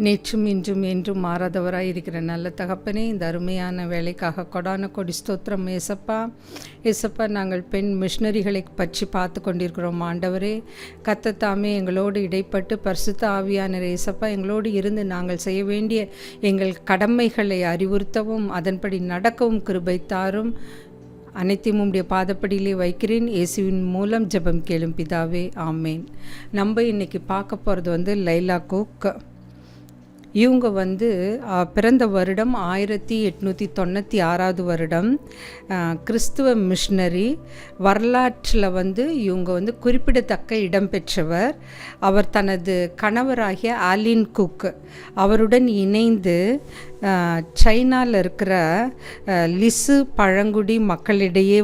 நேற்றும் இன்றும் என்றும் மாறாதவராய் இருக்கிற நல்ல தகப்பனே, இந்த அருமையான வேலைக்காக கொடான கொடி ஸ்தோத்திரம் ஏசப்பா. ஏசப்பா, நாங்கள் பெண் மிஷினரிகளை பற்றி பார்த்து கொண்டிருக்கிறோம் ஆண்டவரே. கர்த்தர் எங்களோடு இடைப்பட்டு பரிசுத்த ஆவியானவர் ஏசப்பா எங்களோடு இருந்து நாங்கள் செய்ய வேண்டிய எங்கள் கடமைகளை அறிவுறுத்தவும் அதன்படி நடக்கவும் கிருபை தாரும். அனைத்தையும் உம்முடைய பாதப்படியிலே வைக்கிறேன். இயேசுவின் மூலம் ஜெபம் கேளும் பிதாவே, ஆமேன். நம்ம இன்னைக்கு பார்க்க போகிறது லைலா குக். இவங்க பிறந்த வருடம் 1896 வருடம். கிறிஸ்துவ மிஷினரி வரலாற்றில் இவங்க குறிப்பிடத்தக்க இடம் பெற்றவர். அவர் தனது கணவராகிய ஆலின் குக் அவருடன் இணைந்து சைனாவில் இருக்கிற லிசு பழங்குடி மக்களிடையே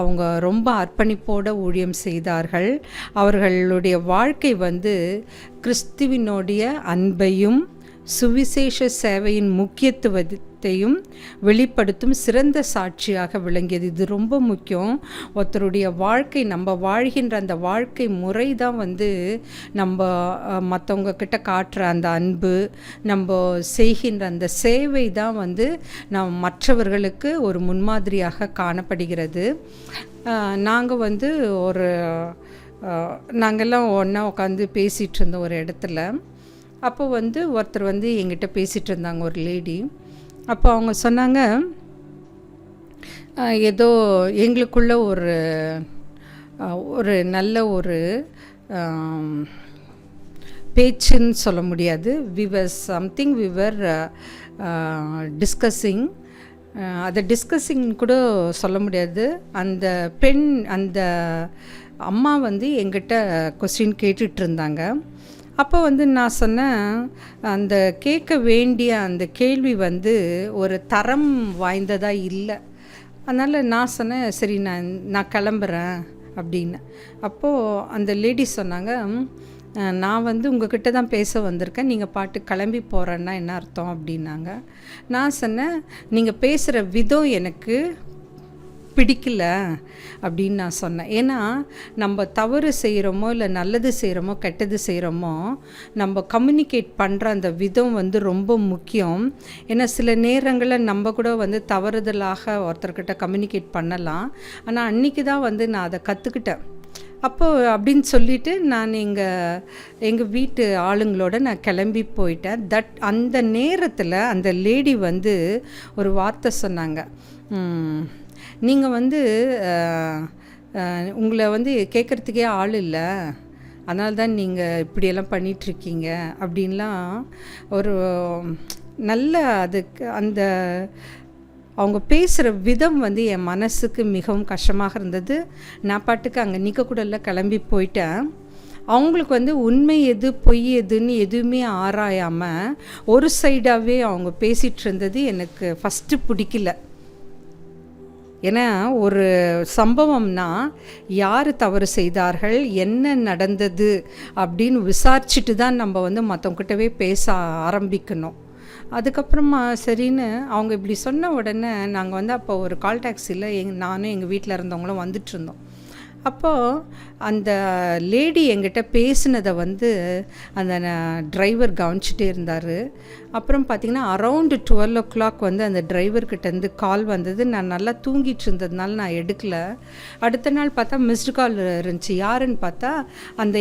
அவங்க ரொம்ப அர்ப்பணிப்போடு ஊழியம் செய்தார்கள். அவர்களுடைய வாழ்க்கை கிறிஸ்துவினுடைய அன்பையும் சுவிசேஷ சேவையின் முக்கியத்துவத்தையும் வெளிப்படுத்தும் சிறந்த சாட்சியாக விளங்கியது. இது ரொம்ப முக்கியம். ஒருத்தருடைய வாழ்க்கை, நம்ம வாழ்கின்ற அந்த வாழ்க்கை முறை தான் நம்ம மற்றவங்க கிட்ட காட்டுற அந்த அன்பு, நம்ம செய்கின்ற அந்த சேவை தான் நம் மற்றவர்களுக்கு ஒரு முன்மாதிரியாக காணப்படுகிறது. நாங்கள்லாம் ஒன்றா உட்காந்து பேசிகிட்டு இருந்தோம் ஒரு இடத்துல. அப்போ ஒருத்தர் எங்கிட்ட பேசிகிட்டு இருந்தாங்க, ஒரு லேடி. அப்போ அவங்க சொன்னாங்க, ஏதோ எங்களுக்குள்ள ஒரு நல்ல ஒரு பேச்சுன்னு சொல்ல முடியாது. we were discussing. அதை டிஸ்கஸிங் கூட சொல்ல முடியாது. அந்த பெண், அந்த அம்மா எங்கிட்ட கொஸ்டின் கேட்டுட்டு இருந்தாங்க. அப்போ நான் சொன்னேன், அந்த கேட்க வேண்டிய அந்த கேள்வி ஒரு தரம் வாய்ந்ததாக இல்லை. அதனால் நான் சொன்னேன், சரி நான் கிளம்புறேன் அப்படின்னு. அப்போது அந்த லேடி சொன்னாங்க, நான் உங்ககிட்ட தான் பேச வந்திருக்கேன், நீங்கள் பாட்டு கிளம்பி போகிறேன்னா என்ன அர்த்தம் அப்படின்னாங்க. நான் சொன்னேன், நீங்கள் பேசுகிற விதம் எனக்கு பிடிக்கல அப்படின்னு நான் சொன்னேன். ஏன்னா நம்ம தவறு செய்கிறோமோ இல்லை நல்லது செய்கிறோமோ கெட்டது செய்கிறோமோ, நம்ம கம்யூனிகேட் பண்ணுற அந்த விதம் ரொம்ப முக்கியம். ஏன்னா சில நேரங்களில் நம்ம கூட தவறுதலாக ஒருத்தர்கிட்ட கம்யூனிகேட் பண்ணலாம். ஆனால் அன்றைக்கி தான் நான் அதை கற்றுக்கிட்டேன். அப்போது அப்படின்னு சொல்லிவிட்டு நான் எங்கள் வீட்டு ஆளுங்களோட நான் கிளம்பி போயிட்டேன். அந்த நேரத்தில் அந்த லேடி ஒரு வார்த்தை சொன்னாங்க, நீங்கள் உங்களை கேட்குறதுக்கே ஆள் இல்லை, அதனால தான் நீங்கள் இப்படியெல்லாம் பண்ணிகிட்ருக்கீங்க அப்படின்லாம் ஒரு நல்ல அதுக்கு அந்த அவங்க பேசுகிற விதம் என் மனசுக்கு மிகவும் கஷ்டமாக இருந்தது. நான் பாட்டுக்கு அங்கே நிற்கக்கூடல, கிளம்பி போயிட்டேன். அவங்களுக்கு உண்மை எது பொய் எதுன்னு எதுவுமே ஆராயாமல் ஒரு சைடாகவே அவங்க பேசிகிட்டு இருந்தது எனக்கு ஃபஸ்ட்டு பிடிக்கல. ஏன்னா ஒரு சம்பவம்னா யார் தவறு செய்தார்கள், என்ன நடந்தது அப்படின்னு விசாரிச்சுட்டு தான் நம்ம மற்றவங்கிட்டவே பேச ஆரம்பிக்கணும். அதுக்கப்புறமா சரின்னு அவங்க இப்படி சொன்ன உடனே நாங்கள் அப்போ ஒரு கால் டாக்ஸியில் நானும் எங்கள் வீட்டில் இருந்தவங்களும் வந்துட்டுருந்தோம். அப்போது அந்த லேடி எங்கிட்ட பேசினதை அந்த டிரைவர் கவனிச்சிட்டே இருந்தார். அப்புறம் பார்த்திங்கன்னா அரவுண்டு 12 o'clock அந்த டிரைவர்கிட்டேருந்து கால் வந்தது. நான் நல்லா தூங்கிட்டு இருந்ததுனால நான் எடுக்கலை. அடுத்த நாள் பார்த்தா மிஸ்டு கால் இருந்துச்சு. யாருன்னு பார்த்தா அந்த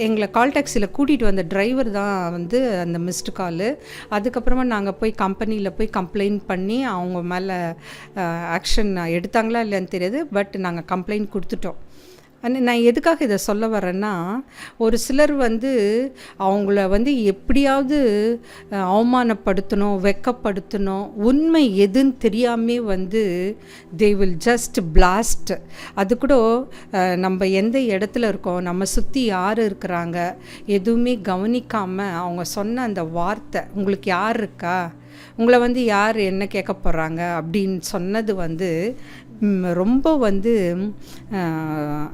எங்களை கால் டாக்ஸியில் கூட்டிகிட்டு வந்த டிரைவர் தான் அந்த மிஸ்டு காலு. அதுக்கப்புறமா நாங்கள் போய் கம்பெனியில் போய் கம்ப்ளைண்ட் பண்ணி அவங்க மேலே ஆக்ஷன் எடுத்தாங்களா இல்லைன்னு தெரியாது, பட் நாங்கள் கம்ப்ளைண்ட் கொடுத்துட்டோம். நான் எதுக்காக இதை சொல்ல வரேன்னா, ஒரு சிலர் அவங்கள எப்படியாவது அவமானப்படுத்தணும், வெக்கப்படுத்தணும், உண்மை எதுன்னு தெரியாமல் they will just blast. அது கூட நம்ம எந்த இடத்துல இருக்கோம், நம்ம சுற்றி யார் இருக்கிறாங்க எதுவுமே கவனிக்காமல் அவங்க சொன்ன அந்த வார்த்தை, உங்களுக்கு யார் இருக்கா, உங்களை யார் என்ன கேட்க போகிறாங்க அப்படின்னு சொன்னது ரொம்ப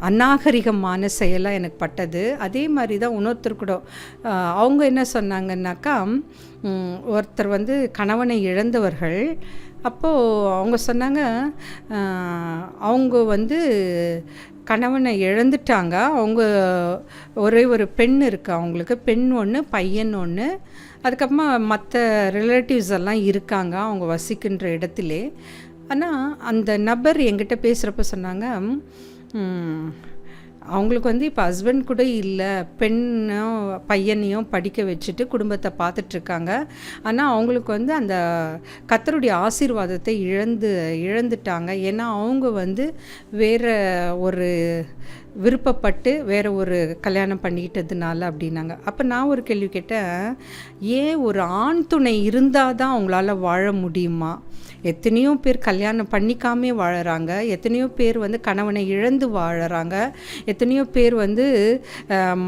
அநாகரிகமான செயலாக எனக்கு பட்டது. அதே மாதிரி தான் இன்னொருத்தர் கூட அவங்க என்ன சொன்னாங்கன்னாக்கா, ஒருத்தர் கணவனை இழந்தவர்கள். அப்போது அவங்க சொன்னாங்க, அவங்க கணவனை இழந்துட்டாங்க. அவங்க ஒரே ஒரு பெண் இருக்குது அவங்களுக்கு. பெண் ஒன்று, பையன் ஒன்று. அதுக்கப்புறமா மற்ற ரிலேட்டிவ்ஸ் எல்லாம் இருக்காங்க அவங்க வசிக்கின்ற இடத்திலே. ஆனால் அந்த நபர் என்கிட்ட பேசுகிறப்ப சொன்னாங்க, அவங்களுக்கு வந்து இப்போ ஹஸ்பண்ட் கூட இல்லை, பெண்ணும் பையனையும் படிக்க வச்சுட்டு குடும்பத்தை பார்த்துட்ருக்காங்க. ஆனால் அவங்களுக்கு வந்து அந்த கர்த்தருடைய ஆசீர்வாதத்தை இழந்துட்டாங்க. ஏன்னா அவங்க வந்து வேறு ஒரு விருப்பப்பட்டு வேறு ஒரு கல்யாணம் பண்ணிக்கிட்டதுனால அப்படின்னாங்க. அப்போ நான் ஒரு கேள்வி கேட்டேன், ஏன் ஒரு ஆண் துணை இருந்தால் தான் அவங்களால வாழ முடியுமா? எத்தனையோ பேர் கல்யாணம் பண்ணிக்காமே வாழறாங்க, எத்தனையோ பேர் வந்து கணவனை இழந்து வாழறாங்க, எத்தனையோ பேர் வந்து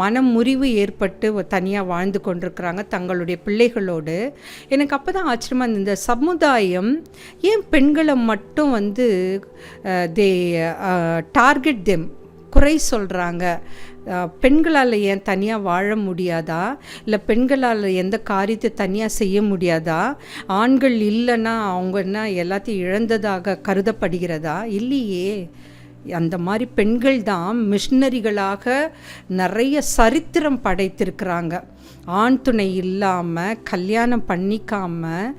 மனம் முறிவு ஏற்பட்டு தனியாக வாழ்ந்து கொண்டிருக்கிறாங்க தங்களுடைய பிள்ளைகளோடு. எனக்கு அப்போ தான் ஆச்சரியமாக இந்த சமுதாயம் ஏன் பெண்களை மட்டும் வந்து தே டார்கெட் தெம், குறை சொல்கிறாங்க. பெண்களால் ஏன் தனியாக வாழ முடியாதா? இல்லை பெண்களால் எந்த காரியத்தை தனியாக செய்ய முடியாதா? ஆண்கள் இல்லைன்னா அவங்க என்ன எல்லாத்தையும் இழந்ததாக கருதப்படுகிறதா? இல்லையே. அந்த மாதிரி பெண்கள் தான் மிஷினரிகளாக நிறைய சரித்திரம் படைத்திருக்கிறாங்க. ஆண் துணை இல்லாமல் கல்யாணம் பண்ணிக்காமல்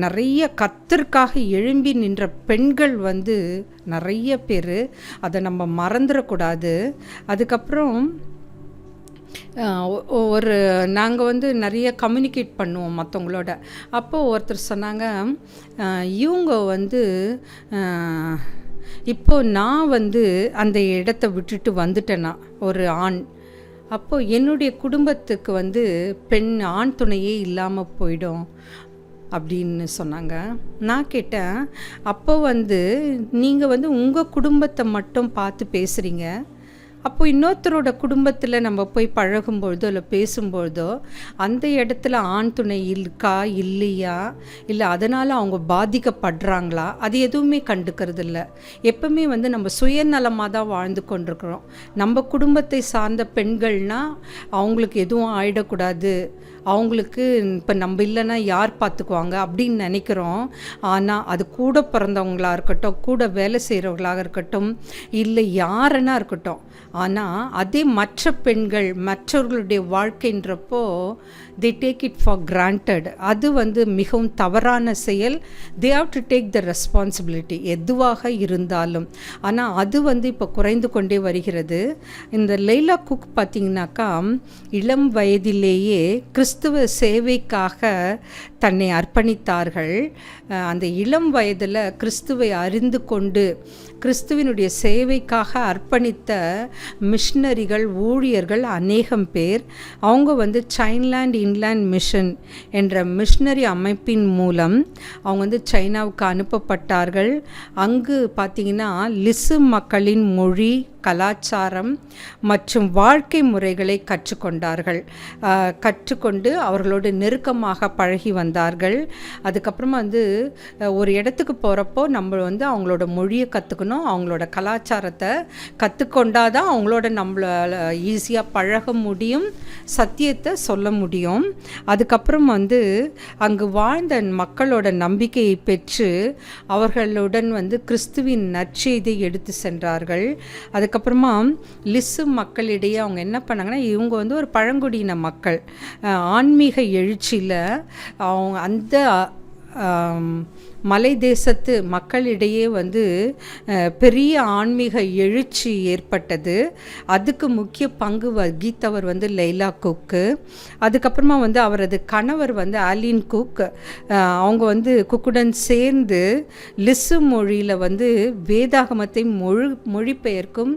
நிறைய கர்த்தருக்காக எழும்பி நின்ற பெண்கள் வந்து நிறைய பேர். அதை நம்ம மறந்துடக்கூடாது. அதுக்கப்புறம் நாங்கள் வந்து நிறைய கம்யூனிகேட் பண்ணுவோம் மற்றவங்களோட. அப்போது ஒருத்தர் சொன்னாங்க, இவங்க வந்து இப்போது நான் வந்து அந்த இடத்த விட்டுட்டு வந்துட்டேன்னா ஒரு ஆண், அப்போது என்னுடைய குடும்பத்துக்கு வந்து ஆண் துணையே இல்லாமல் போயிடும் அப்படின்னு சொன்னாங்க. நான் கேட்டேன், அப்போ வந்து நீங்கள் வந்து உங்கள் குடும்பத்தை மட்டும் பார்த்து பேசுகிறீங்க, அப்போ இன்னொருத்தரோட குடும்பத்தில் நம்ம போய் பழகும்பொழுதோ இல்லை பேசும்பொழுதோ அந்த இடத்துல ஆண் துணை இருக்கா இல்லையா, இல்லை அதனால் அவங்க பாதிக்கப்படுறாங்களா, அது எதுவுமே கண்டுக்கிறது இல்லை. எப்பவுமே வந்து நம்ம சுயநலமாக தான் வாழ்ந்து கொண்டிருக்கிறோம். நம்ம குடும்பத்தை சார்ந்த பெண்கள்னால் அவங்களுக்கு எதுவும் ஆயிடக்கூடாது, அவங்களுக்கு இப்போ நம்ம இல்லைன்னா யார் பார்த்துக்குவாங்க அப்படின்னு நினைக்கிறோம். ஆனால் அது கூட பிறந்தவங்களாக இருக்கட்டும், கூட வேலை செய்கிறவங்களாக இருக்கட்டும், இல்லை யாருன்னா இருக்கட்டும், ஆனால் அதே மற்ற பெண்கள் மற்றவர்களுடைய வாழ்க்கைன்றப்போ they take it for granted. அது வந்து மிகவும் தவறான செயல். they have to take the responsibility எதுவாக இருந்தாலும். ஆனால் அது வந்து இப்போ குறைந்து கொண்டே வருகிறது. இந்த லைலா குக் பார்த்திங்கனாக்கா இளம் வயதிலேயே கிறிஸ்துவ சேவைக்காக தன்னை அர்ப்பணித்தார்கள். அந்த இளம் வயதில் கிறிஸ்துவை அறிந்து கொண்டு கிறிஸ்துவினுடைய சேவைக்காக அர்ப்பணித்த மிஷினரிகள் ஊழியர்கள் அநேகம் பேர். அவங்க வந்து சைன்லாண்ட் இன்லேண்ட் மிஷன் என்ற மிஷினரி அமைப்பின் மூலம் அவங்க வந்து சைனாவுக்கு அனுப்பப்பட்டார்கள். அங்கு பார்த்திங்கன்னா லிசு மக்களின் மொழி, கலாச்சாரம் மற்றும் வாழ்க்கை முறைகளை கற்றுக்கொண்டார்கள். கற்றுக்கொண்டு அவர்களோடு நெருக்கமாக பழகி வந்தார்கள். அதுக்கப்புறமா வந்து ஒரு இடத்துக்கு போகிறப்போ நம்ம வந்து அவங்களோட மொழியை கற்றுக்கணும், அவங்களோட கலாச்சாரத்தை கற்றுக்கொண்டாதான் அவங்களோட நம்மளால் ஈஸியாக பழக முடியும், சத்தியத்தை சொல்ல முடியும். அதுக்கப்புறம் வந்து அங்கு வாழ்ந்த மக்களோட நம்பிக்கையை பெற்று அவர்களுடன் வந்து கிறிஸ்துவின் நற்செய்தியை எடுத்து சென்றார்கள். அதுக்கப்புறமா லிசு மக்களிடையே அவங்க என்ன பண்ணாங்கன்னா, இவங்க வந்து ஒரு பழங்குடியின மக்கள். ஆன்மீக எழுச்சியில் அவங்க அந்த மலை தேசத்து மக்களிடையே வந்து பெரிய ஆன்மீக எழுச்சி ஏற்பட்டது. அதுக்கு முக்கிய பங்கு வகித்தவர் வந்து லைலா குக்கு. அதுக்கப்புறமா வந்து அவரது கணவர் வந்து ஆலின் குக். அவங்க வந்து குக்குடன் சேர்ந்து லிசு மொழியில் வந்து வேதாகமத்தை மொழிபெயர்க்கும்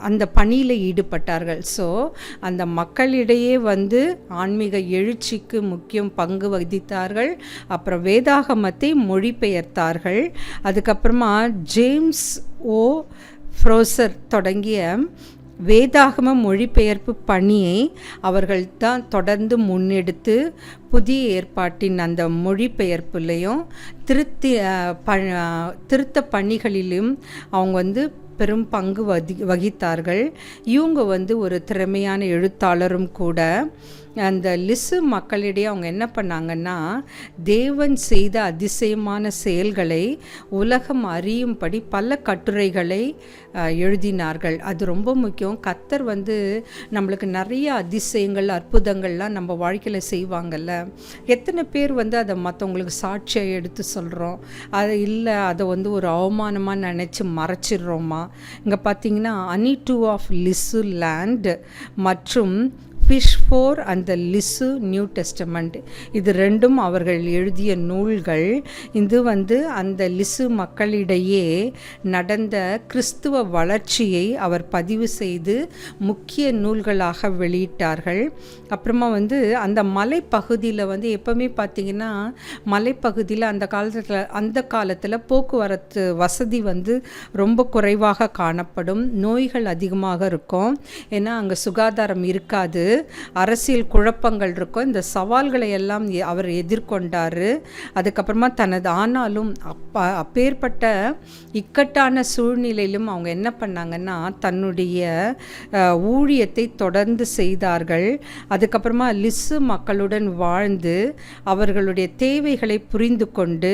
அந்த பணியில் ஈடுபட்டார்கள். ஸோ அந்த மக்களிடையே வந்து ஆன்மீக எழுச்சிக்கு முக்கிய பங்கு வகித்தார்கள். அப்புறம் வேதாகமத்தை மொழிபெயர்த்தார்கள். அதுக்கப்புறமா ஜேம்ஸ் ஓ ஃப்ரோசர் தொடங்கிய வேதாகம மொழிபெயர்ப்பு பணியை அவர்கள் தான் தொடர்ந்து முன்னெடுத்து புதிய ஏற்பாட்டின் அந்த மொழிபெயர்ப்புலையும் திருத்த பணிகளிலும் அவங்க வந்து பெரும் பங்கு வகித்தார்கள். இவங்க வந்து ஒரு திறமையான எழுத்தாளரும் கூட. அந்த லிசு மக்களிடையே அவங்க என்ன பண்ணாங்கன்னா, தேவன் செய்த அதிசயமான செயல்களை உலகம் அறியும்படி பல கட்டுரைகளை எழுதினார்கள். அது ரொம்ப முக்கியம். கர்த்தர் வந்து நம்மளுக்கு நிறைய அதிசயங்கள், அற்புதங்கள்லாம் நம்ம வாழ்க்கையில் செய்வாங்கல்ல. எத்தனை பேர் வந்து அதை மற்றவங்களுக்கு சாட்சியாக எடுத்து சொல்கிறோம், அது இல்லை அதை வந்து ஒரு அவமானமாக நினச்சி மறைச்சிடுறோமா? இங்கே பார்த்தீங்கன்னா அனிட்டு ஆஃப் லிசு லேண்ட் மற்றும் ஃபிஷ் ஃபோர் அந்த லிசு நியூ டெஸ்டமெண்ட், இது ரெண்டும் அவர்கள் எழுதிய நூல்கள். இது வந்து அந்த லிசு மக்களிடையே நடந்த கிறிஸ்துவ வளர்ச்சியை அவர் பதிவு செய்து முக்கிய நூல்களாக வெளியிட்டார்கள். அப்புறமா வந்து அந்த மலைப்பகுதியில் வந்து எப்போவுமே பார்த்திங்கன்னா, மலைப்பகுதியில் அந்த காலத்தில் போக்குவரத்து வசதி வந்து ரொம்ப குறைவாக காணப்படும், நோய்கள் அதிகமாக இருக்கும், ஏன்னா அங்கே சுகாதாரம் இருக்காது, அரசியல் குழப்பங்கள் இருக்கும். இந்த சவால்களை எல்லாம் அவர் எதிர்கொண்டார். அதுக்கப்புறமா ஆனாலும் அப்பேற்பட்ட இக்கட்டான சூழ்நிலையிலும் அவங்க என்ன பண்ணாங்கன்னா, தன்னுடைய ஊழியத்தை தொடர்ந்து செய்தார்கள். அதுக்கப்புறமா லிசு மக்களுடன் வாழ்ந்து அவர்களுடைய தேவைகளை புரிந்து கொண்டு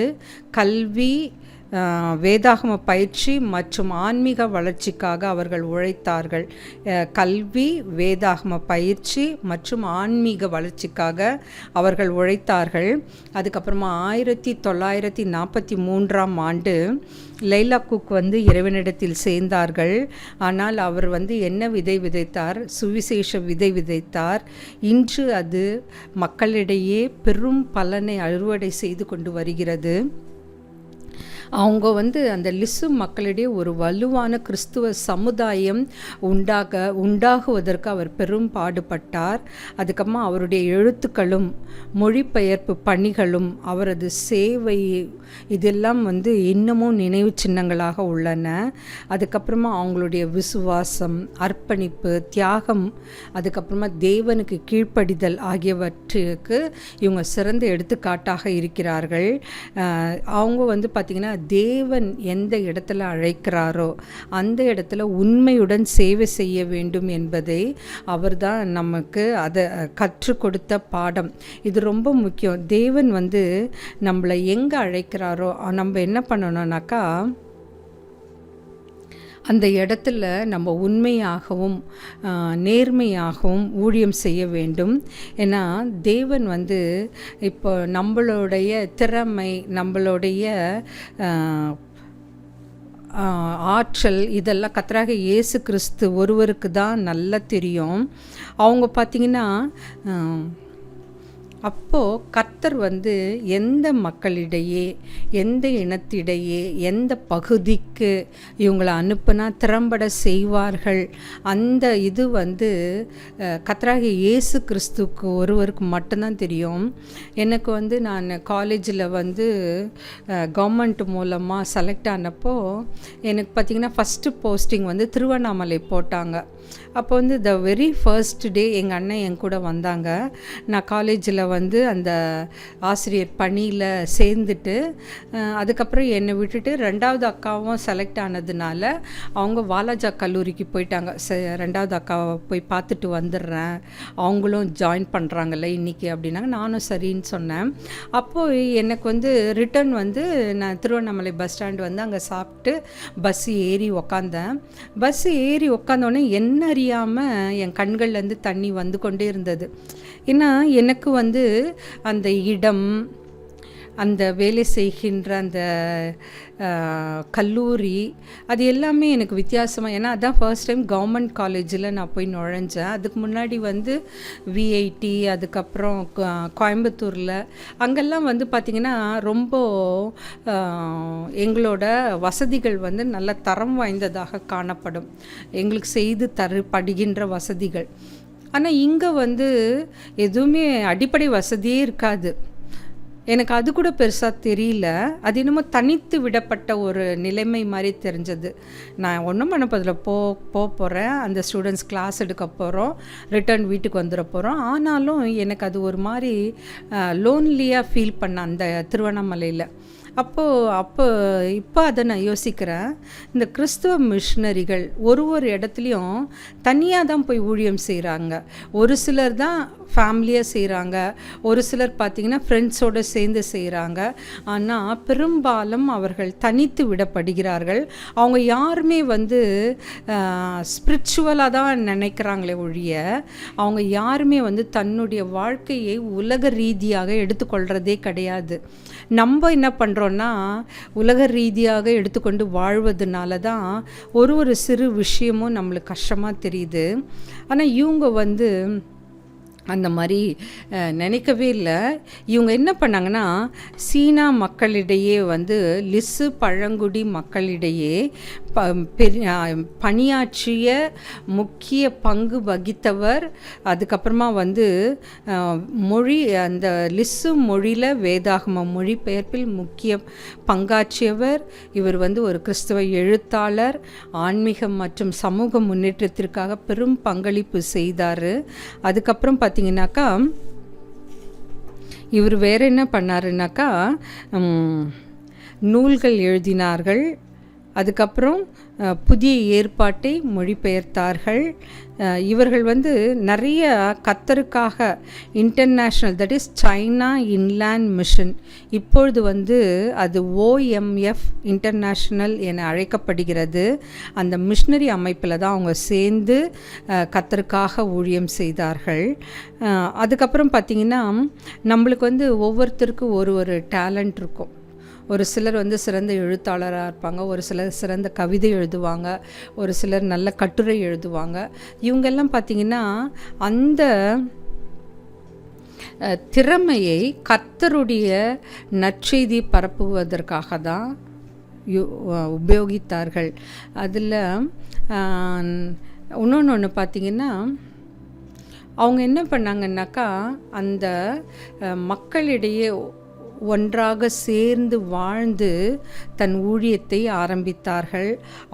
கல்வி, வேதாகம பயிற்சி மற்றும் ஆன்மீக வளர்ச்சிக்காக அவர்கள் உழைத்தார்கள். கல்வி, வேதாகம பயிற்சி மற்றும் ஆன்மீக வளர்ச்சிக்காக அவர்கள் உழைத்தார்கள். அதுக்கப்புறமா 1943ஆம் ஆண்டு லைலா குக் வந்து இறைவனிடத்தில் சேர்ந்தார்கள். ஆனால் அவர் வந்து என்ன விதை விதைத்தார்? சுவிசேஷ விதை விதைத்தார். இன்று அது மக்களிடையே பெரும் பலனை அறுவடை செய்து கொண்டு வருகிறது. அவங்க வந்து அந்த லிசு மக்களிடையே ஒரு வலுவான கிறிஸ்துவ சமுதாயம் உண்டாகுவதற்கு அவர் பெரும் பாடுபட்டார். அதுக்கப்புறமா அவருடைய எழுத்துக்களும் மொழிபெயர்ப்பு பணிகளும் அவரது சேவை இதெல்லாம் வந்து இன்னமும் நினைவு சின்னங்களாக உள்ளன. அதுக்கப்புறமா அவங்களுடைய விசுவாசம், அர்ப்பணிப்பு, தியாகம், அதுக்கப்புறமா தேவனுக்கு கீழ்ப்படிதல் ஆகியவற்றுக்கு இவங்க சிறந்த எடுத்துக்காட்டாக இருக்கிறார்கள். அவங்க வந்து பார்த்திங்கன்னா, தேவன் எந்த இடத்துல அழைக்கிறாரோ அந்த இடத்துல உண்மையுடன் சேவை செய்ய வேண்டும் என்பதை அவர்தான் நமக்கு அதை கற்றுக் கொடுத்த பாடம். இது ரொம்ப முக்கியம். தேவன் வந்து நம்மளை எங்கே அழைக்கிறாரோ நம்ம என்ன பண்ணணும்னாக்கா, அந்த இடத்துல நம்ம உண்மையாகவும் நேர்மையாகவும் ஊழியம் செய்ய வேண்டும். ஏன்னா தேவன் வந்து இப்போ நம்மளுடைய திறமை, நம்மளுடைய ஆற்றல் இதெல்லாம் கர்த்தராகிய இயேசு கிறிஸ்து ஒருவருக்கு தான் நல்லா தெரியும். அவங்க பார்த்திங்கன்னா, அப்போது கர்த்தர் வந்து எந்த மக்களிடையே, எந்த இனத்திடையே, எந்த பகுதிக்கு இவங்களை அனுப்புனா திறம்பட செய்வார்கள், அந்த இது வந்து கர்த்தராகிய இயேசு கிறிஸ்துவுக்கு ஒருவருக்கு மட்டும்தான் தெரியும். எனக்கு வந்து நான் காலேஜில் வந்து கவர்மெண்ட் மூலமாக செலக்ட் ஆனப்போ எனக்கு பார்த்திங்கன்னா ஃபஸ்ட்டு போஸ்டிங் வந்து திருவண்ணாமலை போட்டாங்க. அப்போ வந்து த வெரி ஃபர்ஸ்ட் டே எங்கள் அண்ணன் என் கூட வந்தாங்க. நான் காலேஜில் வந்து அந்த ஆசிரியர் பணியில் சேர்ந்துட்டு அதுக்கப்புறம் என்னை விட்டுட்டு ரெண்டாவது அக்காவும் செலக்ட் ஆனதுனால அவங்க வாலாஜா கல்லூரிக்கு போயிட்டாங்க. ரெண்டாவது அக்காவை போய் பார்த்துட்டு வந்துடுறேன், அவங்களும் ஜாயின் பண்ணுறாங்கல்ல இன்றைக்கி அப்படின்னாங்க. நானும் சரின்னு சொன்னேன். அப்போது எனக்கு வந்து ரிட்டர்ன் வந்து நான் திருவண்ணாமலை பஸ் ஸ்டாண்டு வந்து அங்கே சாப்பிட்டு பஸ்ஸு ஏறி உக்காந்தேன். பஸ்ஸு ஏறி உக்காந்தோடனே என்ன அறியாமல் என் கண்கள்லேருந்து தண்ணி வந்து கொண்டே இருந்தது. ஏன்னா எனக்கு வந்து அந்த இடம், அந்த வேலை செய்கின்ற அந்த கல்லூரி, அது எல்லாமே எனக்கு வித்தியாசமாக, ஏன்னா அதான் ஃபர்ஸ்ட் டைம் கவர்மெண்ட் காலேஜில் நான் போய் நுழைஞ்சேன். அதுக்கு முன்னாடி வந்து விஐடி, அதுக்கப்புறம் கோயம்புத்தூரில் அங்கெல்லாம் வந்து பார்த்திங்கன்னா ரொம்ப எங்களோட வசதிகள் வந்து நல்ல தரம் வாய்ந்ததாக காணப்படும், எங்களுக்கு செய்து படுகின்ற வசதிகள். ஆனால் இங்கே வந்து எதுவுமே அடிப்படை வசதியே இருக்காது. எனக்கு அது கூட பெருசாக தெரியல. அது என்னமோ தனித்து விடப்பட்ட ஒரு நிலைமை மாதிரி தெரிஞ்சது. நான் ஒன்றும் பண்ணப்பதில் போகிறேன், அந்த ஸ்டூடெண்ட்ஸ் கிளாஸ் எடுக்க போகிறோம், ரிட்டர்ன் வீட்டுக்கு வந்துட போகிறோம். ஆனாலும் எனக்கு அது ஒரு மாதிரி லோன்லியாக ஃபீல் பண்ணேன் அந்த திருவண்ணாமலையில். இப்போ அதை நான் யோசிக்கிறேன். இந்த கிறிஸ்துவ மிஷனரிகள் ஒரு இடத்துலையும் தனியாக தான் போய் ஊழியம் செய்கிறாங்க. ஒரு சிலர் தான் ஃபேமிலியாக செய்கிறாங்க, ஒரு சிலர் பார்த்திங்கன்னா ஃப்ரெண்ட்ஸோடு சேர்ந்து செய்கிறாங்க. ஆனால் பெரும்பாலும் அவர்கள் தனித்து விடப்படுகிறார்கள். அவங்க யாருமே வந்து ஸ்பிரிச்சுவலாக தான் நினைக்கிறாங்களே ஒழிய அவங்க யாருமே வந்து தன்னுடைய வாழ்க்கையை உலக ரீதியாக எடுத்துக்கொள்கிறதே கிடையாது. நம்ம என்ன பண்ணுறோன்னா உலக ரீதியாக எடுத்துக்கொண்டு வாழ்வதனால தான் ஒரு சிறு விஷயமும் நம்மளுக்கு கஷ்டமாக தெரியுது. ஆனால் இவங்க வந்து அந்த மாதிரி நினைக்கவே இல்லை. இவங்க என்ன பண்ணாங்கன்னா சீனா மக்களிடையே வந்து லிசு பழங்குடி மக்களிடையே பணியாற்றிய முக்கிய பங்கு வகித்தவர். அதுக்கப்புறமா வந்து மொழி அந்த லிசு மொழியில் வேதாகம மொழிபெயர்ப்பில் முக்கிய பங்காற்றியவர். இவர் வந்து ஒரு கிறிஸ்தவ எழுத்தாளர், ஆன்மீகம் மற்றும் சமூக முன்னேற்றத்திற்காக பெரும் பங்களிப்பு செய்தார். அதுக்கப்புறம் பார்த்தீங்கன்னாக்கா இவர் வேறு என்ன பண்ணாருனாக்கா நூல்கள் எழுதினார்கள். அதுக்கப்புறம் புதிய ஏற்பாட்டை மொழிபெயர்த்தார்கள். இவர்கள் வந்து நிறைய கர்த்தருக்காக international, that is China inland mission, இப்பொழுது வந்து அது OMF இன்டர்நேஷ்னல் என அழைக்கப்படுகிறது. அந்த மிஷனரி அமைப்பில் தான் அவங்க சேர்ந்து கர்த்தருக்காக ஊழியம் செய்தார்கள். அதுக்கப்புறம் பார்த்திங்கன்னா நம்மளுக்கு வந்து ஒவ்வொருத்தருக்கும் ஒரு டேலண்ட் இருக்கும். ஒரு சிலர் வந்து சிறந்த எழுத்தாளராக இருப்பாங்க, ஒரு சிலர் சிறந்த கவிதை எழுதுவாங்க, ஒரு சிலர் நல்ல கட்டுரை எழுதுவாங்க. இவங்கெல்லாம் பார்த்திங்கன்னா அந்த திறமையை கர்த்தருடைய நற்செய்தி பரப்புவதற்காக தான் உபயோகித்தார்கள். அதில் இன்னொன்று பார்த்திங்கன்னா அவங்க என்ன பண்ணாங்கன்னாக்கா அந்த மக்களிடையே ஒன்றாக சேர்ந்து வாழ்ந்து தன் ஊழியத்தை ஆரம்பித்தார்கள்.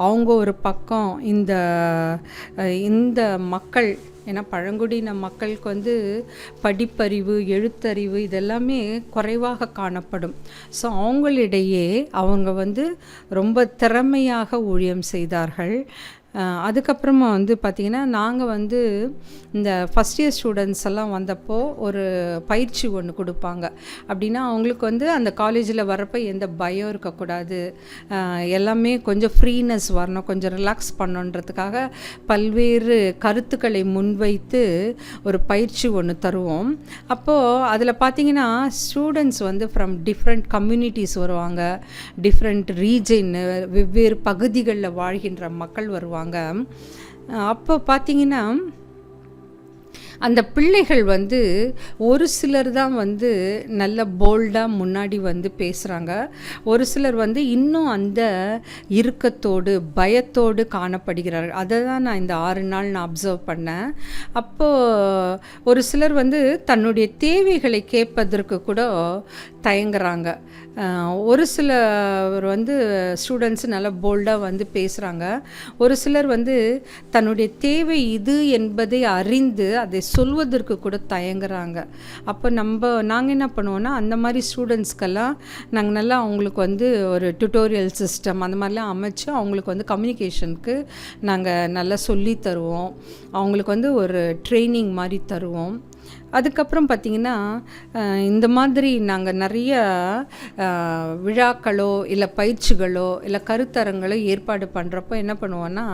அவங்க ஒரு பக்கம் இந்த மக்கள், ஏன்னா பழங்குடியின மக்களுக்கு வந்து படிப்பறிவு, எழுத்தறிவு இதெல்லாமே குறைவாக காணப்படும். ஸோ அவங்களிடையே அவங்க வந்து ரொம்ப திறமையாக ஊழியம் செய்தார்கள். அதுக்கப்புறமா வந்து பார்த்திங்கன்னா நாங்கள் வந்து இந்த ஃபஸ்ட் இயர் ஸ்டூடெண்ட்ஸ் எல்லாம் வந்தப்போ ஒரு பயிற்சி ஒன்று கொடுப்பாங்க. அப்படின்னா அவங்களுக்கு வந்து அந்த காலேஜில் வரப்போ எந்த பயம் இருக்கக்கூடாது, எல்லாமே கொஞ்சம் ஃப்ரீனஸ் வரணும், கொஞ்சம் ரிலாக்ஸ் பண்ணணுன்றதுக்காக பல்வேறு கருத்துக்களை முன்வைத்து ஒரு பயிற்சி ஒன்று தருவோம். அப்போது அதில் பார்த்திங்கன்னா ஸ்டூடெண்ட்ஸ் வந்து ஃப்ரம் டிஃப்ரெண்ட் கம்யூனிட்டிஸ் வருவாங்க, டிஃப்ரெண்ட் ரீஜன், வெவ்வேறு பகுதிகளில் வாழ்கின்ற மக்கள் வருவாங்க. அப்போ பார்த்தீங்கன்னா அந்த பிள்ளைகள் வந்து ஒரு சிலர் தான் வந்து நல்ல போல்டாக முன்னாடி வந்து பேசுகிறாங்க, ஒரு சிலர் வந்து இன்னும் அந்த இறுக்கத்தோடு பயத்தோடு காணப்படுகிறார்கள். அதை தான் நான் இந்த 6 நாள் நான் அப்சர்வ் பண்ணேன். அப்போது ஒரு சிலர் வந்து தன்னுடைய தேவைகளை கேட்பதற்கு கூட தயங்குறாங்க. ஒரு சிலர் வந்து ஸ்டூடெண்ட்ஸு நல்லா போல்டாக வந்து பேசுகிறாங்க, ஒரு சிலர் வந்து தன்னுடைய தேவை இது என்பதை அறிந்து அதை சொல்வதற்கு கூட தயங்குறாங்க. அப்போ நாங்கள் என்ன பண்ணுவோன்னா அந்த மாதிரி ஸ்டூடெண்ட்ஸ்க்கெல்லாம் நாங்கள் நல்லா அவங்களுக்கு வந்து ஒரு டியூட்டோரியல் சிஸ்டம் அந்த மாதிரிலாம் அமைச்சு அவங்களுக்கு வந்து கம்யூனிகேஷனுக்கு நாங்கள் நல்லா சொல்லி தருவோம், அவங்களுக்கு வந்து ஒரு ட்ரைனிங் மாதிரி தருவோம். அதுக்கப்புறம் பார்த்திங்கன்னா இந்த மாதிரி நாங்கள் நிறைய விழாக்களோ இல்லை பயிற்சிகளோ இல்லை கருத்தரங்களோ ஏற்பாடு பண்ணுறப்போ என்ன பண்ணுவோன்னா,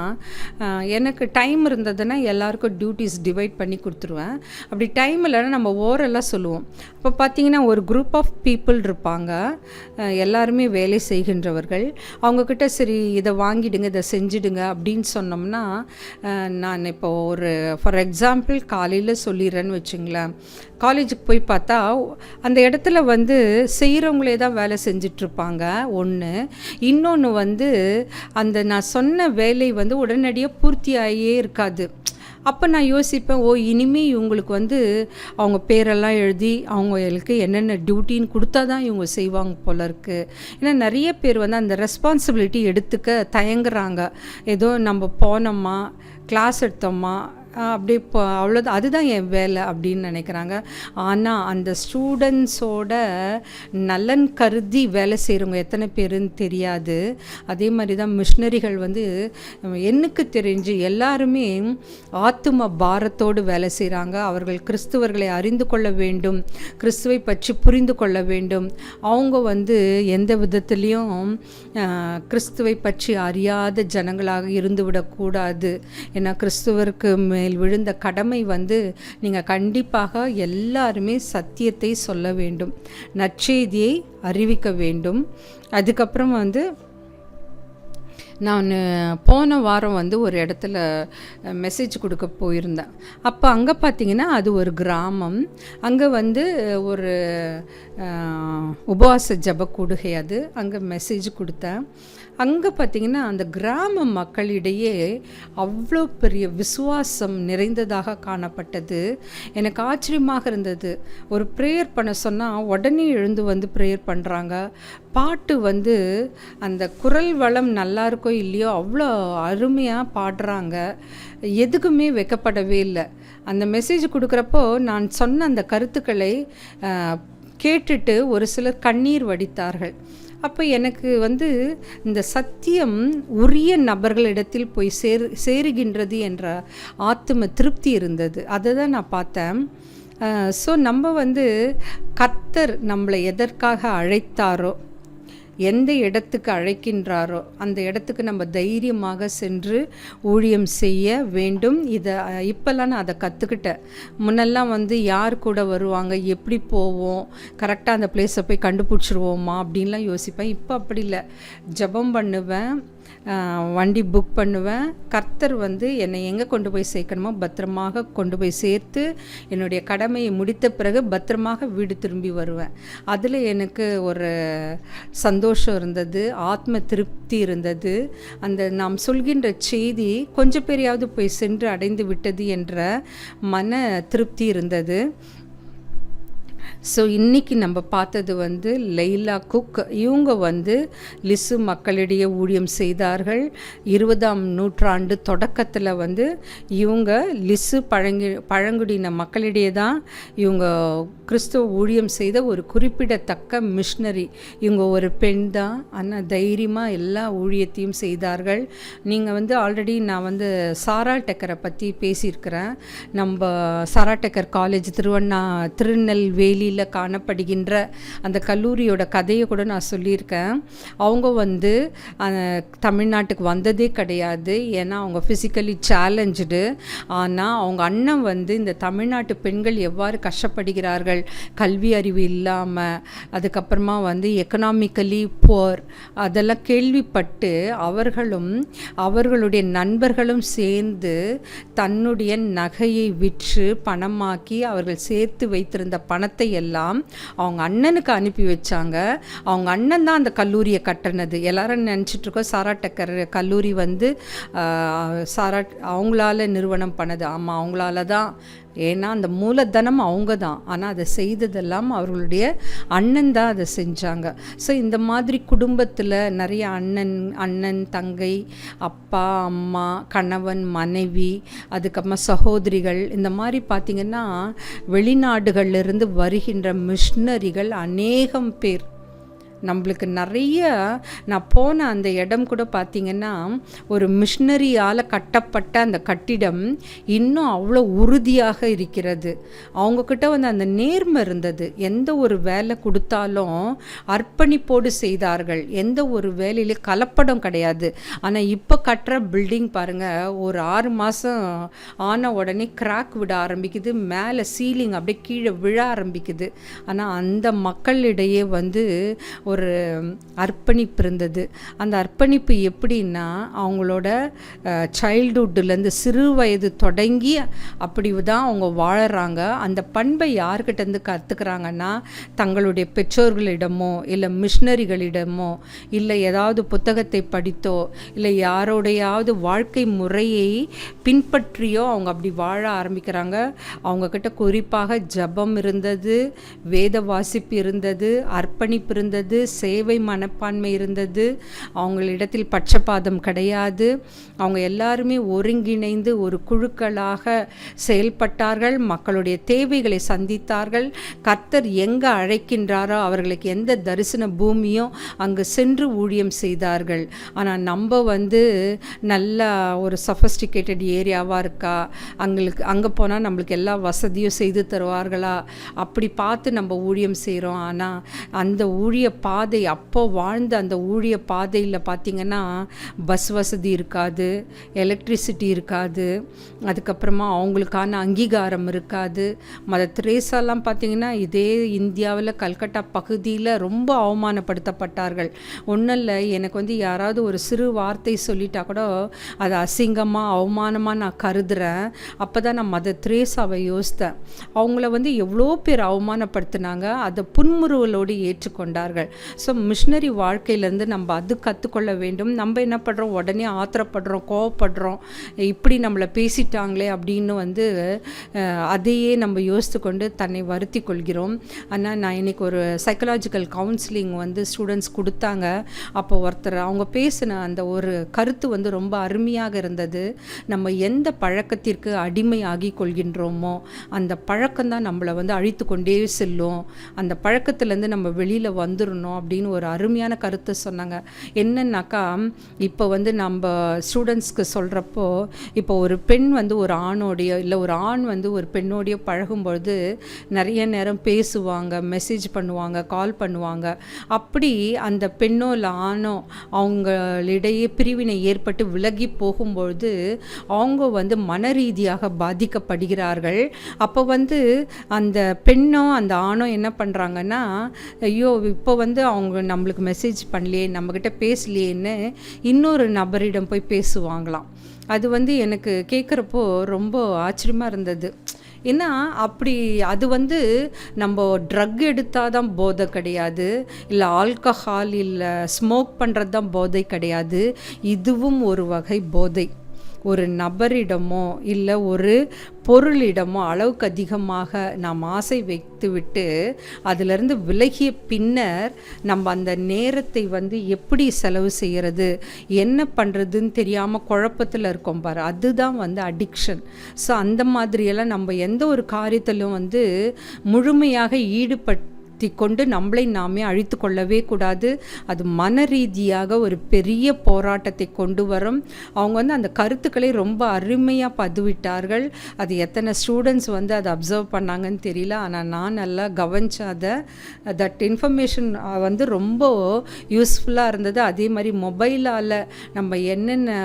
எனக்கு டைம் இருந்ததுன்னா எல்லாருக்கும் டியூட்டிஸ் டிவைட் பண்ணி கொடுத்துருவேன். அப்படி டைம் இல்லைன்னா நம்ம ஓரலாக சொல்லுவோம். அப்போ பார்த்திங்கன்னா ஒரு குரூப் ஆஃப் பீப்புள் இருப்பாங்க, எல்லாருமே வேலை செய்கின்றவர்கள். அவங்கக்கிட்ட சரி இதை வாங்கிடுங்க, இதை செஞ்சிடுங்க அப்படின்னு சொன்னோம்னா, நான் இப்போ ஒரு ஃபார் எக்ஸாம்பிள் காலையில் சொல்லிடுறேன்னு வச்சுங்களேன், காலேஜுக்கு போய் பார்த்தா அந்த இடத்துல வந்து செய்கிறவங்களே தான் வேலை செஞ்சிட்ருப்பாங்க ஒன்று. இன்னொன்று வந்து அந்த நான் சொன்ன வேலை வந்து உடனடியாக பூர்த்தியாகியே இருக்காது. அப்போ நான் யோசிப்பேன், இனிமேல் இவங்களுக்கு வந்து அவங்க பேரெல்லாம் எழுதி அவங்களுக்கு என்னென்ன டியூட்டின்னு கொடுத்தா தான் இவங்க செய்வாங்க போல இருக்குது. ஏன்னா நிறைய பேர் வந்து அந்த ரெஸ்பான்சிபிலிட்டி எடுத்துக்க தயங்குறாங்க. ஏதோ நம்ம போனோமா, கிளாஸ் எடுத்தோமா, அப்படியே இப்போ அவ்வளோதான், அதுதான் என் வேலை அப்படின்னு நினைக்கிறாங்க. ஆனால் அந்த ஸ்டூடெண்ட்ஸோட நலன் கருதி வேலை செய்கிறவங்க எத்தனை பேருன்னு தெரியாது. அதே மாதிரி தான் மிஷினரிகள் வந்து எனக்கு தெரிஞ்சு எல்லாருமே ஆத்தும பாரத்தோடு வேலை செய்கிறாங்க. அவர்கள் கிறிஸ்துவர்களை அறிந்து கொள்ள வேண்டும், கிறிஸ்துவை பற்றி புரிந்து கொள்ள வேண்டும். அவங்க வந்து எந்த விதத்துலேயும் கிறிஸ்துவை பற்றி அறியாத ஜனங்களாக இருந்துவிடக்கூடாது. ஏன்னா கிறிஸ்துவருக்கு மேல் விழுந்த கடமை வந்து நீங்கள் கண்டிப்பாக எல்லாருமே சத்தியத்தை சொல்ல வேண்டும், நற்செய்தியை அறிவிக்க வேண்டும். அதுக்கப்புறம் வந்து நான் போன வாரம் வந்து ஒரு இடத்துல மெசேஜ் கொடுக்க போயிருந்தேன். அப்போ அங்கே பார்த்திங்கன்னா அது ஒரு கிராமம். அங்கே வந்து ஒரு உபவாச ஜப கூடுகை, அது அங்கே மெசேஜ் கொடுத்தேன். அங்கே பார்த்திங்கன்னா அந்த கிராம மக்களிடையே அவ்வளோ பெரிய விசுவாசம் நிறைந்ததாக காணப்பட்டது. எனக்கு ஆச்சரியமாக இருந்தது. ஒரு ப்ரேயர் பண்ண சொன்னால் உடனே எழுந்து வந்து ப்ரேயர் பண்ணுறாங்க. பாட்டு வந்து அந்த குரல் வளம் நல்லா இருக்கோ இல்லையோ அவ்வளோ அருமையாக பாடுறாங்க. எதுக்குமே வெக்கப்படவே இல்லை. அந்த மெசேஜ் கொடுக்குறப்போ நான் சொன்ன அந்த கருத்துக்களை கேட்டுட்டு ஒரு சிலர் கண்ணீர் வடித்தார்கள். அப்போ எனக்கு வந்து இந்த சத்தியம் உரிய நபர்களிடத்தில் போய் சேருகின்றது என்ற ஆத்தும திருப்தி இருந்தது. அதை தான் நான் பார்த்தேன். ஸோ நம்ம வந்து கர்த்தர் நம்மளை எதற்காக அழைத்தாரோ, எந்த இடத்துக்கு அழைக்கின்றாரோ அந்த இடத்துக்கு நம்ம தைரியமாக சென்று ஊழியம் செய்ய வேண்டும். இதை இப்போல்லாம் நான் அதை கற்றுக்கிட்டேன். முன்னெல்லாம் வந்து யார் கூட வருவாங்க, எப்படி போவோம், கரெக்டாக அந்த பிளேஸை போய் கண்டுபிடிச்சிருவோமா அப்படின்லாம் யோசிப்பேன். இப்போ அப்படி இல்லை. ஜெபம் பண்ணுவேன், வண்டி புக் பண்ணுவேன். கர்த்தர் வந்து என்னை எங்கே கொண்டு போய் சேர்க்கணுமோ பத்திரமாக கொண்டு போய் சேர்த்து என்னுடைய கடமையை முடித்த பிறகு பத்திரமாக வீடு திரும்பி வருவேன். அதில் எனக்கு ஒரு சந்தோஷம் இருந்தது, ஆத்ம திருப்தி இருந்தது. அந்த நாம் சொல்கின்ற செய்தி கொஞ்சம் பேரையாவது போய் சென்று அடைந்து விட்டது என்ற மன திருப்தி இருந்தது. ஸோ இன்றைக்கி நம்ம பார்த்தது வந்து லைலா குக். இவங்க வந்து லிசு மக்களிடையே ஊழியம் செய்தார்கள். 20ஆம் நூற்றாண்டு தொடக்கத்தில் வந்து இவங்க லிசு பழங்குடியின மக்களிடையே தான் இவங்க கிறிஸ்துவ ஊழியம் செய்த ஒரு குறிப்பிடத்தக்க மிஷினரி. இவங்க ஒரு பெண் தான், ஆனால் தைரியமாக எல்லா ஊழியத்தையும் செய்தார்கள். நீங்கள் வந்து ஆல்ரெடி நான் வந்து சாரா டெக்கரை பற்றி பேசியிருக்கிறேன். நம்ம சாரா டெக்கர் காலேஜ் திருநெல்வேலியில் காணப்படுகின்ற அந்த கல்லூரியோட கதையை கூட நான் சொல்லியிருக்கேன். அவங்க வந்து தமிழ்நாட்டுக்கு வந்ததே கிடையாது. ஏன்னா அவங்க ஃபிசிக்கலி சேலஞ்சு. ஆனால் அவங்க அண்ணன் வந்து இந்த தமிழ்நாட்டு பெண்கள் எவ்வாறு கஷ்டப்படுகிறார்கள், கல்வி அறிவு இல்லாமல், அதுக்கப்புறமா வந்து எக்கனாமிக்கலி புவர், அதெல்லாம் கேள்விப்பட்டு அவர்களும் அவர்களுடைய நண்பர்களும் சேர்ந்து தன்னுடைய நகையை விற்று பணமாக்கி அவர்கள் சேர்த்து வைத்திருந்த பணத்தை எல்லாம் அவங்க அண்ணனுக்கு அனுப்பி வச்சாங்க. அவங்க அண்ணன் தான் அந்த கல்லூரியை கட்டினது. எல்லாரும் நினச்சிட்ருக்கோம் சாரா டெக்கர் கல்லூரி வந்து அவங்களால நிறுவனம் பண்ணது. ஆமாம், அவங்களால தான். ஏன்னா அந்த மூலதனம் அவங்க தான். ஆனால் அதை செய்ததெல்லாம் அவர்களுடைய அண்ணன் தான் அதை செஞ்சாங்க. ஸோ இந்த மாதிரி குடும்பத்தில் நிறைய அண்ணன் தங்கை, அப்பா அம்மா, கணவன் மனைவி, அதுக்கப்புறமா சகோதரிகள், இந்த மாதிரி பார்த்திங்கன்னா வெளிநாடுகளிலிருந்து வருகின்ற மிஷினரிகள் அநேகம் பேர். நம்மளுக்கு நிறைய, நான் போன அந்த இடம் கூட பார்த்திங்கன்னா ஒரு மிஷினரியால் கட்டப்பட்ட அந்த கட்டிடம் இன்னும் அவ்வளோ உறுதியாக இருக்கிறது. அவங்கக்கிட்ட வந்து அந்த நேர்மை இருந்தது. எந்த ஒரு வேலை கொடுத்தாலும் அர்ப்பணிப்போடு செய்தார்கள். எந்த ஒரு வேலையிலே கலப்படம் கிடையாது. ஆனால் இப்போ கட்டுற பில்டிங் பாருங்கள், ஒரு 6 மாதம் ஆன உடனே கிராக் விட ஆரம்பிக்குது, மேலே சீலிங் அப்படியே கீழே விழ ஆரம்பிக்குது. ஆனால் அந்த மக்களிடையே வந்து ஒரு அர்ப்பணிப்பு இருந்தது. அந்த அர்ப்பணிப்பு எப்படின்னா அவங்களோட சைல்டுஹுட்லேருந்து சிறு வயது தொடங்கி அப்படி தான் அவங்க வாழறாங்க. அந்த பண்பை யார்கிட்டேருந்து கற்றுக்கிறாங்கன்னா தங்களுடைய பெற்றோர்களிடமோ இல்லை மிஷினரிகளிடமோ இல்லை ஏதாவது புத்தகத்தை படித்தோ இல்லை யாரோடையாவது வாழ்க்கை முறையை பின்பற்றியோ அவங்க அப்படி வாழ ஆரம்பிக்கிறாங்க. அவங்கக்கிட்ட குறிப்பாக ஜபம் இருந்தது, வேத வாசிப்பு இருந்தது, அர்ப்பணிப்பு இருந்தது, சேவை மனப்பான்மை இருந்தது, அவங்களிடத்தில் பட்சபாதம் கிடையாது. அவங்க எல்லாருமே ஒருங்கிணைந்து ஒரு குழுக்களாக செயல்பட்டார்கள், மக்களுடைய தேவைகளை சந்தித்தார்கள். கர்த்தர் எங்கே அழைக்கின்றாரோ அவர்களுக்கு எந்த தரிசன பூமியோ அங்கு சென்று ஊழியம் செய்தார்கள். ஆனால் நம்ம நல்ல ஒரு சஃபஸ்டிகேட்டட் ஏரியாவாக இருக்கா, அங்கே போனால் நம்மளுக்கு எல்லா வசதியும் செய்து தருவார்களா, அப்படி பார்த்து நம்ம ஊழியம் செய்கிறோம். ஆனால் அந்த ஊழிய பாதை, அப்போ வாழ்ந்த அந்த ஊழிய பாதையில் பார்த்திங்கன்னா பஸ் வசதி இருக்காது, எலக்ட்ரிசிட்டி இருக்காது, அதுக்கப்புறமா அவங்களுக்கான அங்கீகாரம் இருக்காது. மதர் தெரேசாலாம் பார்த்திங்கன்னா இதே இந்தியாவில் கல்கட்டா பகுதியில் ரொம்ப அவமானப்படுத்தப்பட்டார்கள். ஒன்றும் இல்லை, எனக்கு யாராவது ஒரு சிறு வார்த்தை சொல்லிட்டா கூட அது அசிங்கமாக அவமானமாக நான் கருதுகிறேன். அப்போ தான் நான் மதர் தெரேசாவை யோசித்தேன். அவங்கள எவ்வளோ பேர் அவமானப்படுத்தினாங்க, அதை புன்முறுவலோடு ஏற்றுக்கொண்டார்கள். ஸோ மிஷினரி வாழ்க்கையிலேருந்து நம்ம அது கற்றுக்கொள்ள வேண்டும். நம்ம என்ன பண்ணுறோம், உடனே ஆத்திரப்படுறோம், கோவப்படுறோம், இப்படி நம்மளை பேசிட்டாங்களே அப்படின்னு அதையே நம்ம யோசித்து கொண்டு தன்னை வருத்தி கொள்கிறோம். ஆனால் நான் இன்றைக்கி ஒரு சைக்கலாஜிக்கல் கவுன்சிலிங் ஸ்டூடெண்ட்ஸ் கொடுத்தாங்க. அப்போ ஒருத்தர் அவங்க பேசின அந்த ஒரு கருத்து ரொம்ப அருமையாக இருந்தது. நம்ம எந்த பழக்கத்திற்கு அடிமையாகி கொள்கின்றோமோ அந்த பழக்கம்தான் நம்மளை அழித்து கொண்டே செல்லும். அந்த பழக்கத்துலேருந்து நம்ம வெளியில் வந்துடணும் அப்படின்னு ஒரு அருமையான கருத்தை சொன்னாங்க. என்னன்னாக்கா, இப்போ நம்ம ஸ்டூடெண்ட்ஸ்க்கு சொல்கிறப்போ, இப்போ ஒரு பெண் ஒரு ஆணோடைய இல்லை ஒரு ஆண் ஒரு பெண்ணோடைய பழகும்பொழுது நிறைய நேரம் பேசுவாங்க, மெசேஜ் பண்ணுவாங்க, கால் பண்ணுவாங்க. அப்படி அந்த பெண்ணோ இல்லை ஆணோ அவங்களிடையே பிரிவினை ஏற்பட்டு விலகி போகும்பொழுது அவங்க மன ரீதியாக பாதிக்கப்படுகிறார்கள். அப்போ அந்த பெண்ணோ அந்த ஆணோ என்ன பண்ணுறாங்கன்னா, ஐயோ இப்போ அவங்க நம்மளுக்கு மெசேஜ் பண்ணலையே, நம்மக்கிட்ட பேசலையேன்னு இன்னொரு நபரிடம் போய் பேசுவாங்களாம். அது எனக்கு கேட்குறப்போ ரொம்ப ஆச்சரியமாக இருந்தது. ஏன்னா அப்படி அது நம்ம ட்ரக் எடுத்தால் தான் போதை கிடையாது, இல்லை ஆல்கஹால் இல்லை ஸ்மோக் பண்ணுறது தான் போதை கிடையாது. இதுவும் ஒரு வகை போதை. ஒரு நபரிடமோ இல்லை ஒரு பொருளிடமோ அளவுக்கு அதிகமாக நாம் ஆசை வைத்துவிட்டு அதிலிருந்து விலகிய பின்னர் நம்ம அந்த நேரத்தை எப்படி செலவு செய்கிறது, என்ன பண்ணுறதுன்னு தெரியாமல் குழப்பத்தில் இருக்கோம் பாரு, அதுதான் அடிக்ஷன். ஸோ அந்த மாதிரியெல்லாம் நம்ம எந்த ஒரு காரியத்திலும் முழுமையாக கொண்டு நம்மளை நாமே அழித்து கொள்ளவே கூடாது. அது மன ரீதியாக ஒரு பெரிய போராட்டத்தை கொண்டு வரும். அவங்க அந்த கருத்துக்களை ரொம்ப அருமையாக பதிவிட்டார்கள். அது எத்தனை ஸ்டூடெண்ட்ஸ் அதை அப்சர்வ் பண்ணாங்கன்னு தெரியல. ஆனால் நான் நல்லா கவனிச்சேன். தட் இன்ஃபர்மேஷன் ரொம்ப யூஸ்ஃபுல்லாக இருந்தது. அதே மாதிரி மொபைலால் நம்ம என்னென்ன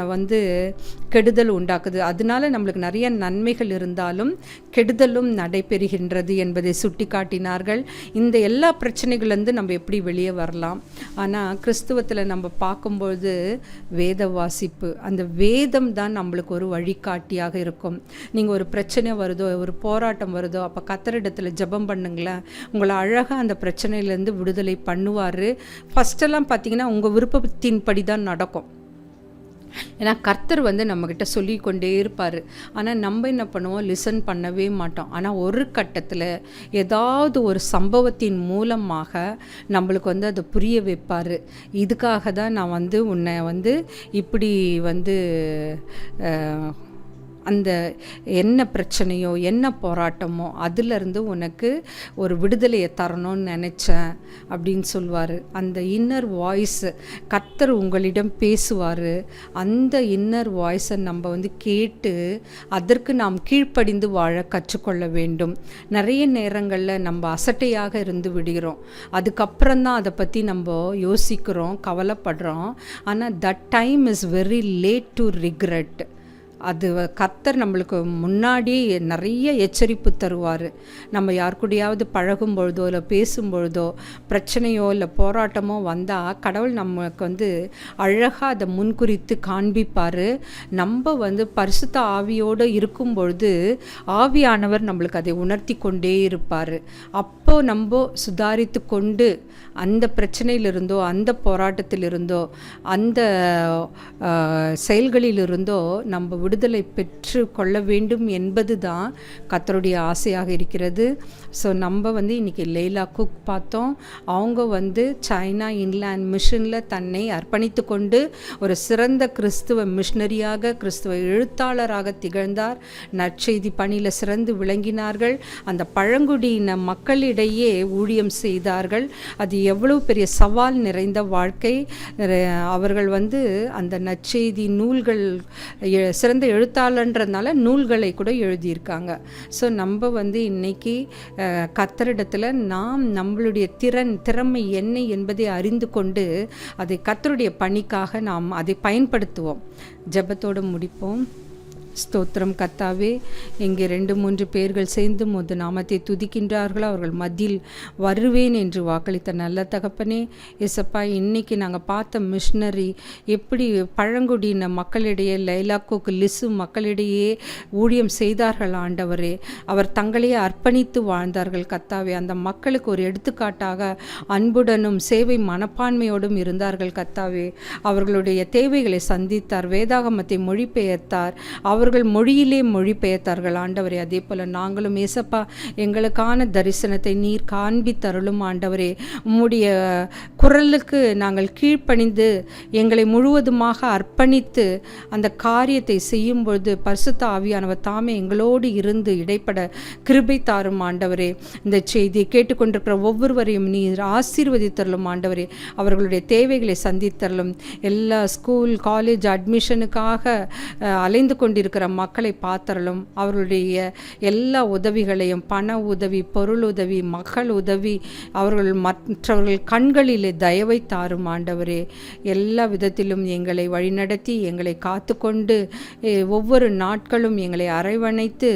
கெடுதல் உண்டாக்குது, அதனால நம்மளுக்கு நிறைய நன்மைகள் இருந்தாலும் கெடுதலும் நடைபெறுகின்றது என்பதை சுட்டி காட்டினார்கள். இந்த எல்லா பிரச்சனைகள்லேருந்து நம்ம எப்படி வெளியே வரலாம்? ஆனால் கிறிஸ்துவத்தில் நம்ம பார்க்கும்பொழுது வேத வாசிப்பு, அந்த வேதம் தான் நம்மளுக்கு ஒரு வழிகாட்டியாக இருக்கும். நீங்கள் ஒரு பிரச்சனை வருதோ, ஒரு போராட்டம் வருதோ, அப்போ கர்த்தரிடத்தில் ஜெபம் பண்ணுங்களேன், உங்களை அழகாக அந்த பிரச்சனையிலேருந்து விடுதலை பண்ணுவார். ஃபஸ்ட்டெல்லாம் பார்த்தீங்கன்னா உங்கள் விருப்பத்தின்படி தான் நடக்கும். ஏன்னா கர்த்தர் நம்மக்கிட்ட சொல்லி கொண்டே இருப்பார். ஆனால் நம்ம என்ன பண்ணுவோம், லிசன் பண்ணவே மாட்டோம். ஆனால் ஒரு கட்டத்தில் ஏதாவது ஒரு சம்பவத்தின் மூலமாக நம்மளுக்கு அதை புரிய வைப்பார். இதுக்காக தான் நான் உன்னை இப்படி அந்த என்ன பிரச்சனையோ என்ன போராட்டமோ அதிலிருந்து உனக்கு ஒரு விடுதலையை தரணும்னு நினச்சேன் அப்படின்னு சொல்லுவார். அந்த இன்னர் வாய்ஸ் கர்த்தர் உங்களிடம் பேசுவார். அந்த இன்னர் வாய்ஸை நம்ம கேட்டு அதற்கு நாம் கீழ்ப்படிந்து வாழ கற்றுக்கொள்ள வேண்டும். நிறைய நேரங்களில் நம்ம அசட்டையாக இருந்து விடுகிறோம். அதுக்கப்புறம்தான் அதை பற்றி நம்ம யோசிக்கிறோம், கவலைப்படுறோம். ஆனால் that time is very late to regret. அது கர்த்தர் நம்மளுக்கு முன்னாடி நிறைய எச்சரிப்பு தருவார். நம்ம யார் கூடயாவது பழகும் பொழுதோ இல்லை பேசும்பொழுதோ பிரச்சனையோ இல்லை போராட்டமோ வந்தால் கடவுள் நமக்கு அழகாக அதை முன்குறித்து காண்பிப்பார். நம்ம பரிசுத்த ஆவியோடு இருக்கும் பொழுது ஆவியானவர் நம்மளுக்கு அதை உணர்த்தி கொண்டே இருப்பார். அப்போ நம்ம சுதாரித்து கொண்டு அந்த பிரச்சனையிலிருந்தோ அந்த போராட்டத்திலிருந்தோ அந்த செயல்களிலிருந்தோ நம்ம விடுதலை பெற்று கொள்ள வேண்டும் என்பது தான் கர்த்தருடைய ஆசையாக இருக்கிறது. ஸோ நம்ம இன்றைக்கி லெய்லா குக் பார்த்தோம். அவங்க சைனா இன்லேண்ட் மிஷனில் தன்னை அர்ப்பணித்து கொண்டு ஒரு சிறந்த கிறிஸ்துவ மிஷனரியாக, கிறிஸ்துவ எழுத்தாளராக திகழ்ந்தார். நற்செய்தி பணியில் சிறந்து விளங்கினார்கள். அந்த பழங்குடியின மக்களிடையே ஊழியம் செய்தார்கள். அது எவ்வளவு பெரிய சவால் நிறைந்த வாழ்க்கை. அவர்கள் அந்த நற்செய்தி நூல்கள், சிறந்த எழுத்தாளன்றதுனால நூல்களை கூட எழுதியிருக்காங்க. ஸோ நம்ம இன்னைக்கு கர்த்தரிடத்தில் நாம் நம்மளுடைய திறமை என்ன என்பதை அறிந்து கொண்டு அதை கர்த்தருடைய பணிக்காக நாம் அதை பயன்படுத்துவோம். ஜெபத்தோடு முடிப்போம். ஸ்தோத்திரம் கர்த்தாவே, இங்கே 2-3 பேர்கள் சேர்ந்து உமது நாமத்தை துதிக்கின்றார்களோ அவர்கள் மத்தியில் வருவேன் என்று வாக்களித்த நல்ல தகப்பனே, ஏசப்பா, இன்னைக்கு நாங்கள் பார்த்த மிஷனரி எப்படி பழங்குடியின மக்களிடையே, லைலா குக், லிசு மக்களிடையே ஊழியம் செய்தார்கள் ஆண்டவரே. அவர் தங்களையே அர்ப்பணித்து வாழ்ந்தார்கள் கர்த்தாவே. அந்த மக்களுக்கு ஒரு எடுத்துக்காட்டாக அன்புடனும் சேவை மனப்பான்மையோடும் இருந்தார்கள் கர்த்தாவே. அவர்களுடைய தேவைகளை சந்தித்தார், வேதாகமத்தை மொழிபெயர்த்தார், அவர்கள் மொழியிலே மொழிபெயர்த்தார்கள் ஆண்டவரே. அதே போல் நாங்களும் ஏசப்பா, எங்களுக்கான தரிசனத்தை நீர் காண்பித்தருளும் ஆண்டவரே. உம்முடைய குரலுக்கு நாங்கள் கீழ்ப்பணிந்து எங்களை முழுவதுமாக அர்ப்பணித்து அந்த காரியத்தை செய்யும் பொழுது பரிசுத்த ஆவியானவர் தாமே எங்களோடு இருந்து இடைப்பட கிருபை தாரும் ஆண்டவரே. இந்த செய்தியை கேட்டுக்கொண்டிருக்கிற ஒவ்வொருவரையும் நீர் ஆசீர்வதித்தருளும் ஆண்டவரே. அவர்களுடைய தேவைகளை சந்தித்தருளும். எல்லா ஸ்கூல் காலேஜ் அட்மிஷனுக்காக அலைந்து கொண்டிருக்கிற மக்களை பார்த்தரலும். அவர்களுடைய எல்லா உதவிகளையும், பண உதவி, பொருள் உதவி, மக்கள் உதவி, அவர்கள் மற்றவர்கள் கண்களிலே தயவை தாரும் ஆண்டவரே. எல்லா விதத்திலும் எங்களை வழிநடத்தி எங்களை காத்து கொண்டு ஒவ்வொரு நாட்களும் எங்களை அரவணைத்து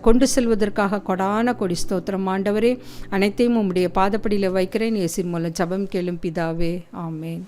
கொண்டு செல்வதற்காக கொடான கொடி ஸ்தோத்திரம் ஆண்டவரே. அனைத்தையும் உம்முடைய பாதப்படியில் வைக்கிறேன். இயேசுவின் மூலம் ஜெபம் கேளும் பிதாவே, ஆமேன்.